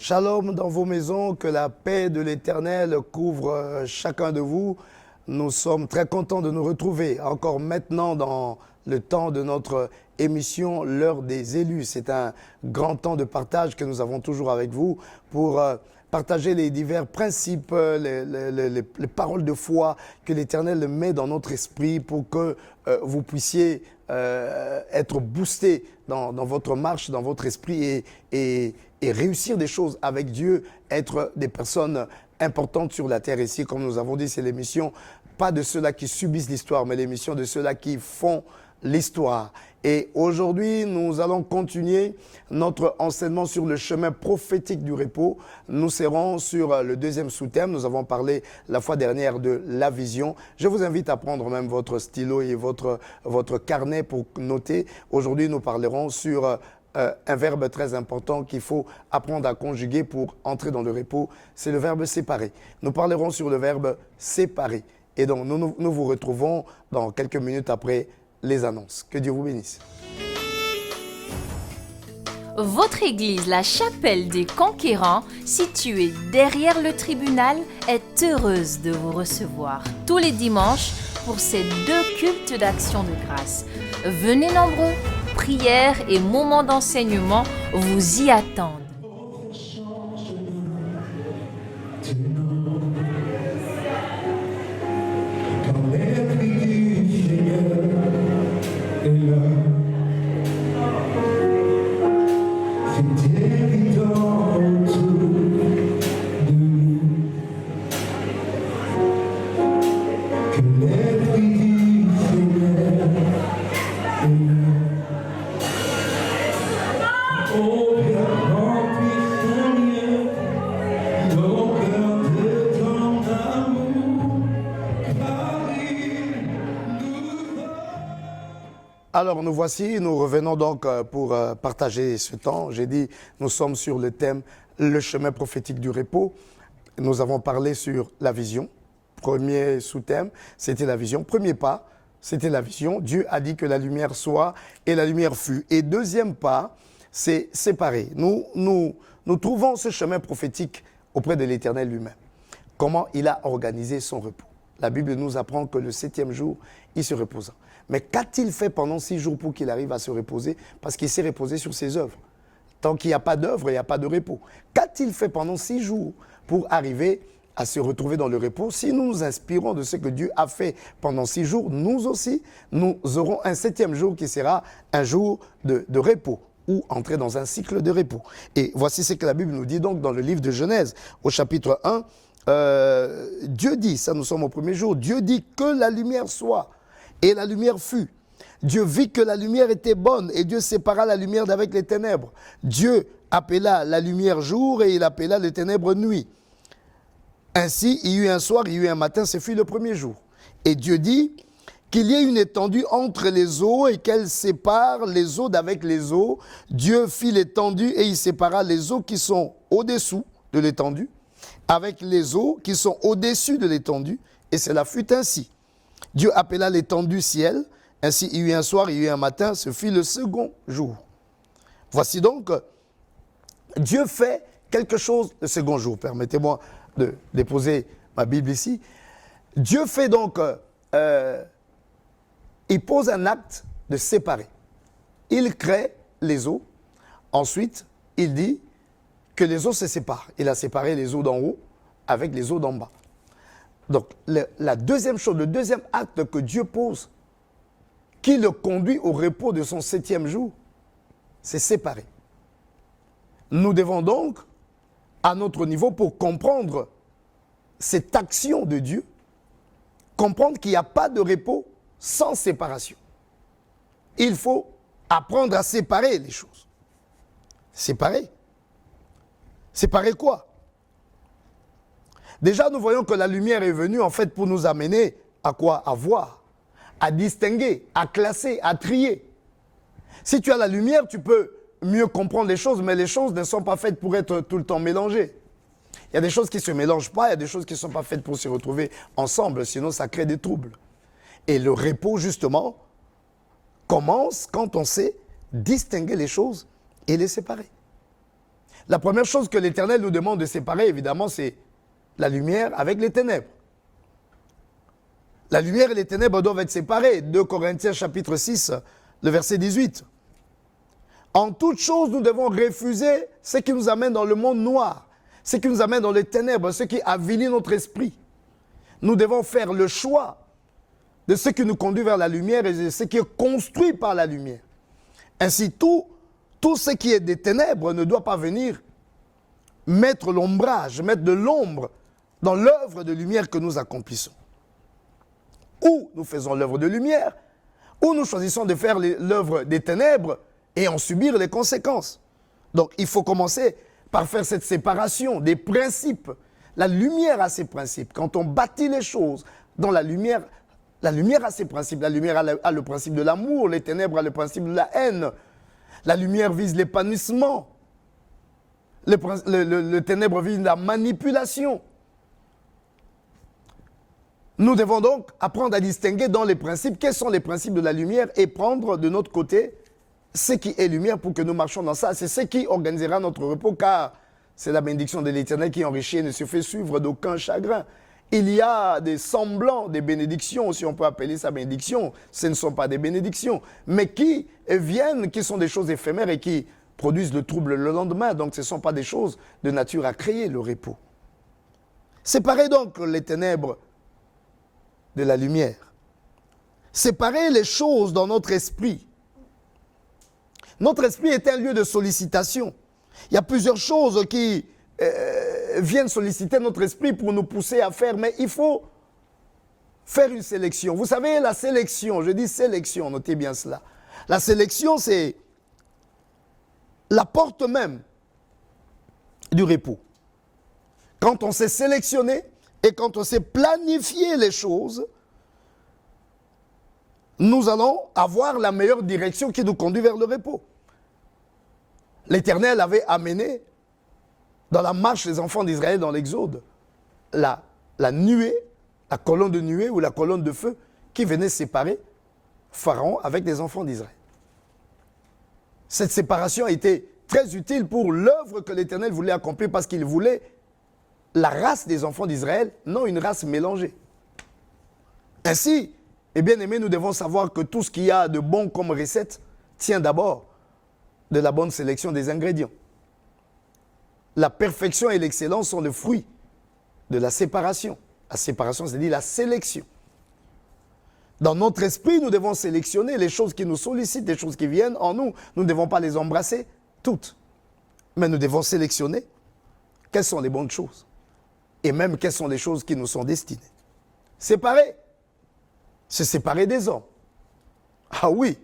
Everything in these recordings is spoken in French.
Shalom dans vos maisons, que la paix de l'Éternel couvre chacun de vous. Nous sommes très contents de nous retrouver encore maintenant dans le temps de notre émission L'heure des élus. C'est un grand temps de partage que nous avons toujours avec vous pour partager les divers principes, les paroles de foi que l'Éternel met dans notre esprit pour que vous puissiez être boostés dans votre marche, dans votre esprit et réussir des choses avec Dieu, être des personnes importantes sur la terre ici. Comme nous avons dit, c'est l'émission, pas de ceux-là qui subissent l'histoire, mais l'émission de ceux-là qui font l'histoire. Et aujourd'hui, nous allons continuer notre enseignement sur le chemin prophétique du repos. Nous serons sur le deuxième sous-thème. Nous avons parlé la fois dernière de la vision. Je vous invite à prendre même votre stylo et votre carnet pour noter. Aujourd'hui, nous parlerons sur un verbe très important qu'il faut apprendre à conjuguer pour entrer dans le repos. C'est le verbe séparer. Nous parlerons sur le verbe séparer. Et donc, nous vous retrouvons dans quelques minutes après les annonces. Que Dieu vous bénisse. Votre église, la Chapelle des Conquérants, située derrière le tribunal, est heureuse de vous recevoir tous les dimanches pour ces 2 cultes d'action de grâce. Venez nombreux, prières et moments d'enseignement vous y attendent. Alors nous voici, nous revenons donc pour partager ce temps. J'ai dit, nous sommes sur le thème le chemin prophétique du repos. Nous avons parlé sur la vision. Premier sous-thème, c'était la vision. Premier pas, c'était la vision. Dieu a dit que la lumière soit et la lumière fut. Et deuxième pas, c'est séparer. Nous trouvons ce chemin prophétique auprès de l'Éternel lui-même. Comment il a organisé son repos. La Bible nous apprend que le 7e jour, il se reposa. Mais qu'a-t-il fait pendant 6 jours pour qu'il arrive à se reposer? Parce qu'il s'est reposé sur ses œuvres. Tant qu'il n'y a pas d'œuvre, il n'y a pas de repos. Qu'a-t-il fait pendant 6 jours pour arriver à se retrouver dans le repos? Si nous nous inspirons de ce que Dieu a fait pendant 6 jours, nous aussi, nous aurons un 7e jour qui sera un jour de repos ou entrer dans un cycle de repos. Et voici ce que la Bible nous dit donc dans le livre de Genèse, au chapitre 1. Dieu dit, ça nous sommes au premier jour, Dieu dit que la lumière soit. Et la lumière fut. Dieu vit que la lumière était bonne et Dieu sépara la lumière d'avec les ténèbres. Dieu appela la lumière jour et il appela les ténèbres nuit. Ainsi, il y eut un soir, il y eut un matin, ce fut le premier jour. Et Dieu dit qu'il y ait une étendue entre les eaux et qu'elle sépare les eaux d'avec les eaux. Dieu fit l'étendue et il sépara les eaux qui sont au-dessous de l'étendue avec les eaux qui sont au-dessus de l'étendue. Et cela fut ainsi. Dieu appela l'étendue ciel. Ainsi, il y eut un soir, il y eut un matin, ce fut le second jour. Voici donc, Dieu fait quelque chose le second jour. Permettez-moi de déposer ma Bible ici. Dieu fait donc, il pose un acte de séparer. Il crée les eaux. Ensuite, il dit que les eaux se séparent. Il a séparé les eaux d'en haut avec les eaux d'en bas. Donc, la deuxième chose, le deuxième acte que Dieu pose, qui le conduit au repos de son 7e jour, c'est séparer. Nous devons donc, à notre niveau, pour comprendre cette action de Dieu, comprendre qu'il n'y a pas de repos sans séparation. Il faut apprendre à séparer les choses. Séparer. Séparer quoi? Déjà, nous voyons que la lumière est venue en fait pour nous amener à quoi? À voir, à distinguer, à classer, à trier. Si tu as la lumière, tu peux mieux comprendre les choses, mais les choses ne sont pas faites pour être tout le temps mélangées. Il y a des choses qui ne se mélangent pas, il y a des choses qui ne sont pas faites pour se retrouver ensemble, sinon ça crée des troubles. Et le repos, justement, commence quand on sait distinguer les choses et les séparer. La première chose que l'Éternel nous demande de séparer, évidemment, c'est la lumière avec les ténèbres. La lumière et les ténèbres doivent être séparées. 2 Corinthiens chapitre 6, le verset 18. En toute chose, nous devons refuser ce qui nous amène dans le monde noir, ce qui nous amène dans les ténèbres, ce qui avilit notre esprit. Nous devons faire le choix de ce qui nous conduit vers la lumière et de ce qui est construit par la lumière. Ainsi, tout ce qui est des ténèbres ne doit pas venir mettre l'ombrage, mettre de l'ombre dans l'œuvre de lumière que nous accomplissons. Ou nous faisons l'œuvre de lumière, ou nous choisissons de faire l'œuvre des ténèbres et en subir les conséquences. Donc, il faut commencer par faire cette séparation des principes. La lumière a ses principes. Quand on bâtit les choses dans la lumière a ses principes. La lumière a le principe de l'amour, les ténèbres ont le principe de la haine. La lumière vise l'épanouissement. Le ténèbre vise la manipulation. Nous devons donc apprendre à distinguer dans les principes quels sont les principes de la lumière et prendre de notre côté ce qui est lumière pour que nous marchions dans ça. C'est ce qui organisera notre repos, car c'est la bénédiction de l'Éternel qui enrichit et ne se fait suivre d'aucun chagrin. Il y a des semblants des bénédictions, si on peut appeler ça bénédiction. Ce ne sont pas des bénédictions, mais qui viennent, qui sont des choses éphémères et qui produisent le trouble le lendemain. Donc ce ne sont pas des choses de nature à créer le repos. Séparez donc les ténèbres de la lumière. Séparer les choses dans notre esprit. Notre esprit est un lieu de sollicitation. Il y a plusieurs choses qui viennent solliciter notre esprit pour nous pousser à faire, mais il faut faire une sélection. Vous savez, la sélection, je dis sélection, notez bien cela. La sélection, c'est la porte même du repos. Quand on sait sélectionner et quand on sait planifier les choses, nous allons avoir la meilleure direction qui nous conduit vers le repos. L'Éternel avait amené dans la marche des enfants d'Israël dans l'Exode la nuée, la colonne de nuée ou la colonne de feu qui venait séparer Pharaon avec les enfants d'Israël. Cette séparation a été très utile pour l'œuvre que l'Éternel voulait accomplir parce qu'il voulait la race des enfants d'Israël, non une race mélangée. Ainsi, et bien aimés, nous devons savoir que tout ce qu'il y a de bon comme recette tient d'abord de la bonne sélection des ingrédients. La perfection et l'excellence sont le fruit de la séparation. La séparation, c'est-à-dire la sélection. Dans notre esprit, nous devons sélectionner les choses qui nous sollicitent, les choses qui viennent en nous. Nous ne devons pas les embrasser toutes, mais nous devons sélectionner quelles sont les bonnes choses et même quelles sont les choses qui nous sont destinées. Séparer, se séparer des hommes. Ah oui,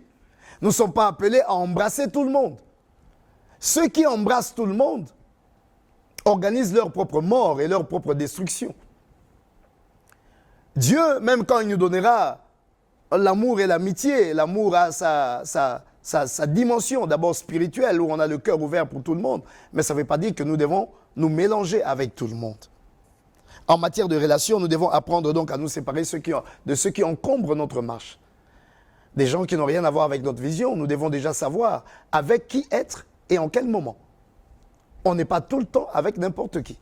nous ne sommes pas appelés à embrasser tout le monde. Ceux qui embrassent tout le monde organisent leur propre mort et leur propre destruction. Dieu, même quand il nous donnera l'amour et l'amitié, l'amour a sa dimension d'abord spirituelle où on a le cœur ouvert pour tout le monde, mais ça ne veut pas dire que nous devons nous mélanger avec tout le monde. En matière de relations, nous devons apprendre donc à nous séparer de ceux qui encombrent notre marche. Des gens qui n'ont rien à voir avec notre vision, nous devons déjà savoir avec qui être et en quel moment. On n'est pas tout le temps avec n'importe qui.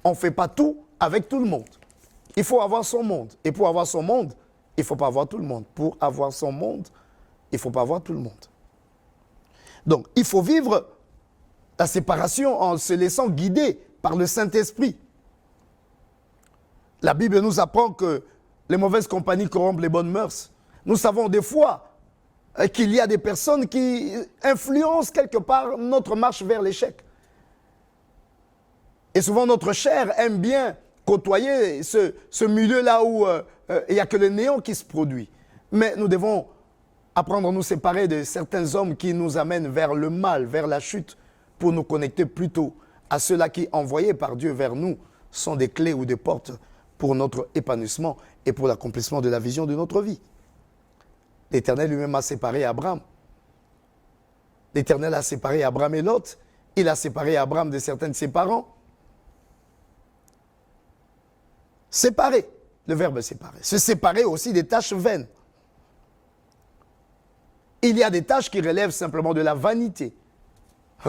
On ne fait pas tout avec tout le monde. Il faut avoir son monde. Et pour avoir son monde, il ne faut pas avoir tout le monde. Pour avoir son monde, il ne faut pas avoir tout le monde. Donc, il faut vivre la séparation en se laissant guider par le Saint-Esprit. La Bible nous apprend que les mauvaises compagnies corrompent les bonnes mœurs. Nous savons des fois qu'il y a des personnes qui influencent quelque part notre marche vers l'échec. Et souvent notre chair aime bien côtoyer ce milieu-là où il n'y a que le néant qui se produit. Mais nous devons apprendre à nous séparer de certains hommes qui nous amènent vers le mal, vers la chute, pour nous connecter plutôt à ceux-là qui, envoyés par Dieu vers nous, sont des clés ou des portes pour notre épanouissement et pour l'accomplissement de la vision de notre vie. L'Éternel lui-même a séparé Abraham. L'Éternel a séparé Abraham et Lot. Il a séparé Abraham de certains de ses parents. Séparer, le verbe séparer. Se séparer aussi des tâches vaines. Il y a des tâches qui relèvent simplement de la vanité.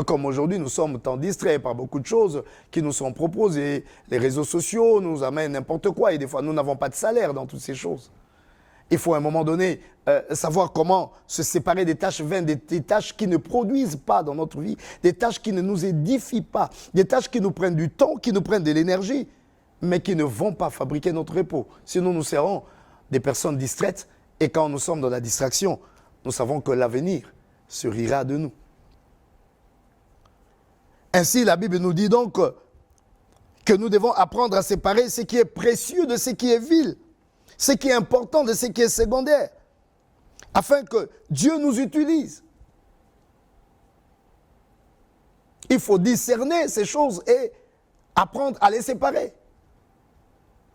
Comme aujourd'hui, nous sommes tant distraits par beaucoup de choses qui nous sont proposées. Les réseaux sociaux nous amènent n'importe quoi et des fois, nous n'avons pas de salaire dans toutes ces choses. Il faut à un moment donné savoir comment se séparer des tâches vaines, des tâches qui ne produisent pas dans notre vie, des tâches qui ne nous édifient pas, des tâches qui nous prennent du temps, qui nous prennent de l'énergie, mais qui ne vont pas fabriquer notre repos. Sinon, nous serons des personnes distraites et quand nous sommes dans la distraction, nous savons que l'avenir se rira de nous. Ainsi, la Bible nous dit donc que nous devons apprendre à séparer ce qui est précieux de ce qui est vil, ce qui est important de ce qui est secondaire, afin que Dieu nous utilise. Il faut discerner ces choses et apprendre à les séparer.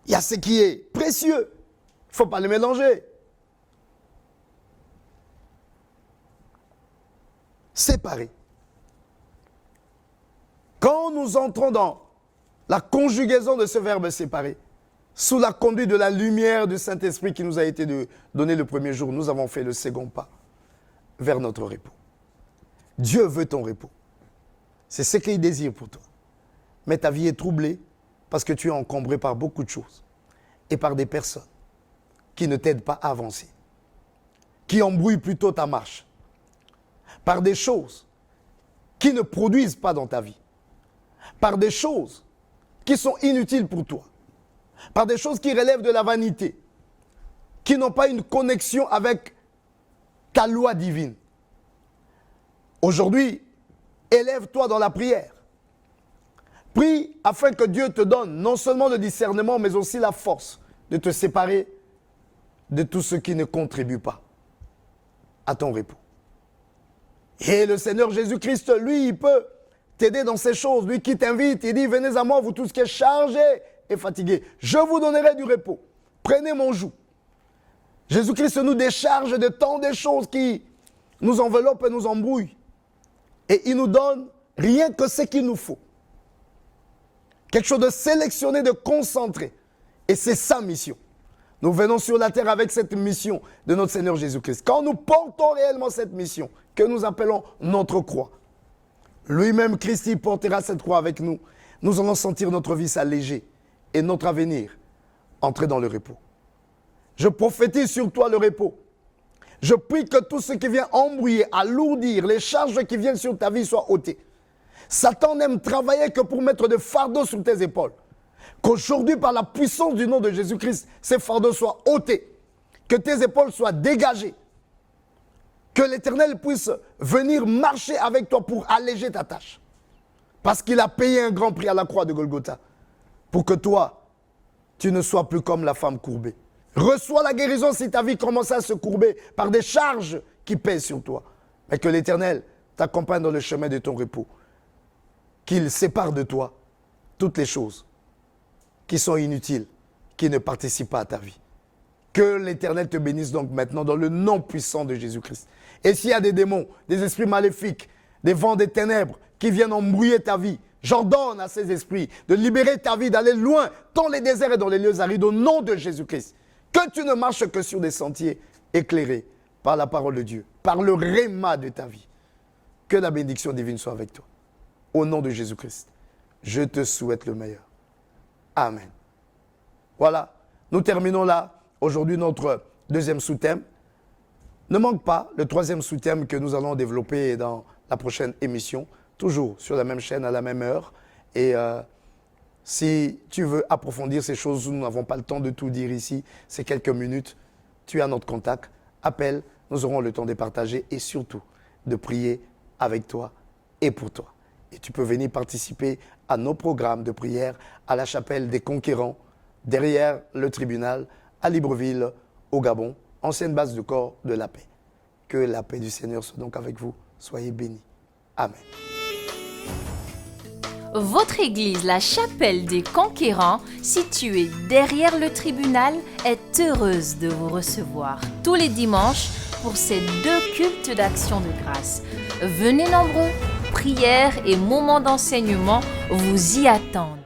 Il y a ce qui est précieux, il ne faut pas les mélanger. Séparer. Quand nous entrons dans la conjugaison de ce verbe séparer, sous la conduite de la lumière du Saint-Esprit qui nous a été donné le premier jour, nous avons fait le second pas vers notre repos. Dieu veut ton repos. C'est ce qu'il désire pour toi. Mais ta vie est troublée parce que tu es encombré par beaucoup de choses et par des personnes qui ne t'aident pas à avancer, qui embrouillent plutôt ta marche, par des choses qui ne produisent pas dans ta vie, par des choses qui sont inutiles pour toi, par des choses qui relèvent de la vanité, qui n'ont pas une connexion avec ta loi divine. Aujourd'hui, élève-toi dans la prière. Prie afin que Dieu te donne non seulement le discernement, mais aussi la force de te séparer de tout ce qui ne contribue pas à ton repos. Et le Seigneur Jésus-Christ, lui, il peut t'aider dans ces choses. Lui qui t'invite, il dit, venez à moi, vous tous qui êtes chargés et fatigués. Je vous donnerai du repos. Prenez mon joug. Jésus-Christ nous décharge de tant de choses qui nous enveloppent et nous embrouillent. Et il nous donne rien que ce qu'il nous faut. Quelque chose de sélectionné, de concentré. Et c'est sa mission. Nous venons sur la terre avec cette mission de notre Seigneur Jésus-Christ. Quand nous portons réellement cette mission, que nous appelons notre croix, lui-même, Christ, il portera cette croix avec nous. Nous allons sentir notre vie s'alléger et notre avenir entrer dans le repos. Je prophétise sur toi le repos. Je prie que tout ce qui vient embrouiller, alourdir, les charges qui viennent sur ta vie soient ôtées. Satan n'aime travailler que pour mettre des fardeaux sur tes épaules. Qu'aujourd'hui, par la puissance du nom de Jésus-Christ, ces fardeaux soient ôtés. Que tes épaules soient dégagées. Que l'Éternel puisse venir marcher avec toi pour alléger ta tâche. Parce qu'il a payé un grand prix à la croix de Golgotha. Pour que toi, tu ne sois plus comme la femme courbée. Reçois la guérison si ta vie commence à se courber par des charges qui pèsent sur toi. Mais que l'Éternel t'accompagne dans le chemin de ton repos. Qu'il sépare de toi toutes les choses qui sont inutiles, qui ne participent pas à ta vie. Que l'Éternel te bénisse donc maintenant dans le nom puissant de Jésus-Christ. Et s'il y a des démons, des esprits maléfiques, des vents des ténèbres qui viennent embrouiller ta vie, j'ordonne à ces esprits de libérer ta vie, d'aller loin dans les déserts et dans les lieux arides au nom de Jésus-Christ. Que tu ne marches que sur des sentiers éclairés par la parole de Dieu, par le réma de ta vie. Que la bénédiction divine soit avec toi. Au nom de Jésus-Christ, je te souhaite le meilleur. Amen. Voilà, nous terminons là aujourd'hui notre deuxième sous-thème. Ne manque pas le troisième sous-thème que nous allons développer dans la prochaine émission, toujours sur la même chaîne à la même heure. Et si tu veux approfondir ces choses, nous n'avons pas le temps de tout dire ici, c'est quelques minutes, tu as notre contact, appelle, nous aurons le temps de partager et surtout de prier avec toi et pour toi. Et tu peux venir participer à nos programmes de prière à la chapelle des Conquérants, derrière le tribunal, à Libreville, au Gabon, ancienne base de corps de la paix. Que la paix du Seigneur soit donc avec vous. Soyez bénis. Amen. Votre église, la chapelle des Conquérants, située derrière le tribunal, est heureuse de vous recevoir tous les dimanches pour ces 2 cultes d'action de grâce. Venez nombreux, prières et moments d'enseignement vous y attendent.